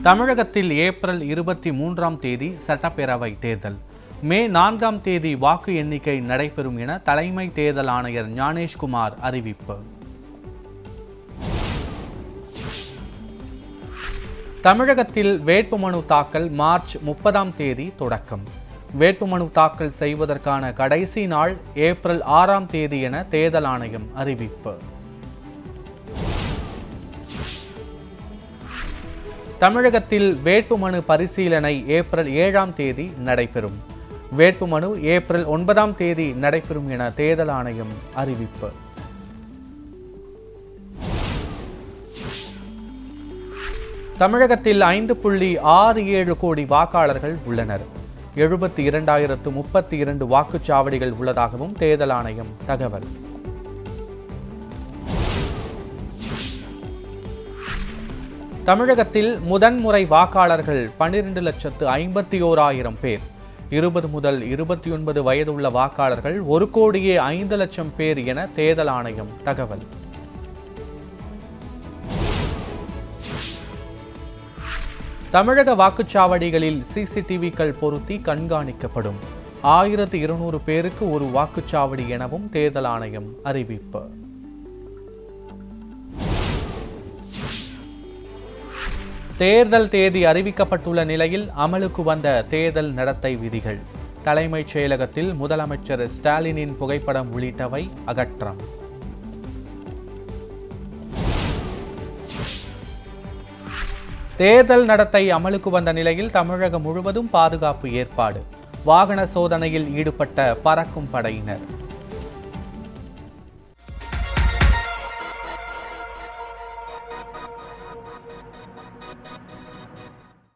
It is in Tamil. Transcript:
தமிழகத்தில் ஏப்ரல் 23 சட்டப்பேரவை தேர்தல். மே 4 வாக்கு எண்ணிக்கை நடைபெறும் என தலைமை தேர்தல் ஆணையர் ஞானேஷ்குமார் அறிவிப்பு. தமிழகத்தில் வேட்புமனு தாக்கல் மார்ச் 30 தொடக்கம். வேட்புமனு தாக்கல் செய்வதற்கான கடைசி நாள் ஏப்ரல் 6 என தேர்தல் ஆணையம் அறிவிப்பு. தமிழகத்தில் வேட்புமனு பரிசீலனை ஏப்ரல் 7 நடைபெறும். வேட்புமனு ஏப்ரல் 9 நடைபெறும் என தேர்தல் ஆணையம் அறிவிப்பு. தமிழகத்தில் 5.67 கோடி வாக்காளர்கள் உள்ளனர். 72,032 வாக்குச்சாவடிகள் உள்ளதாகவும் தேர்தல் ஆணையம் தகவல். தமிழகத்தில் முதன்முறை வாக்காளர்கள் 12,51,000 பேர். 20 முதல் 29 வயதுள்ள வாக்காளர்கள் 1,05,00,000 பேர் என தேர்தல் ஆணையம் தகவல். தமிழக வாக்குச்சாவடிகளில் சிசிடிவிக்கள் பொருத்தி கண்காணிக்கப்படும். 1200 பேருக்கு ஒரு வாக்குச்சாவடி எனவும் தேர்தல் ஆணையம் அறிவிப்பு. தேர்தல் தேதி அறிவிக்கப்பட்டுள்ள நிலையில் அமலுக்கு வந்த தேர்தல் நடத்தை விதிகள். தலைமைச் செயலகத்தில் முதலமைச்சர் ஸ்டாலினின் புகைப்படம் உள்ளிட்டவை அகற்றம். தேர்தல் நடத்தை அமலுக்கு வந்த நிலையில் தமிழகம் முழுவதும் பாதுகாப்பு ஏற்பாடு. வாகன சோதனையில் ஈடுபட்ட பறக்கும் படையினர்.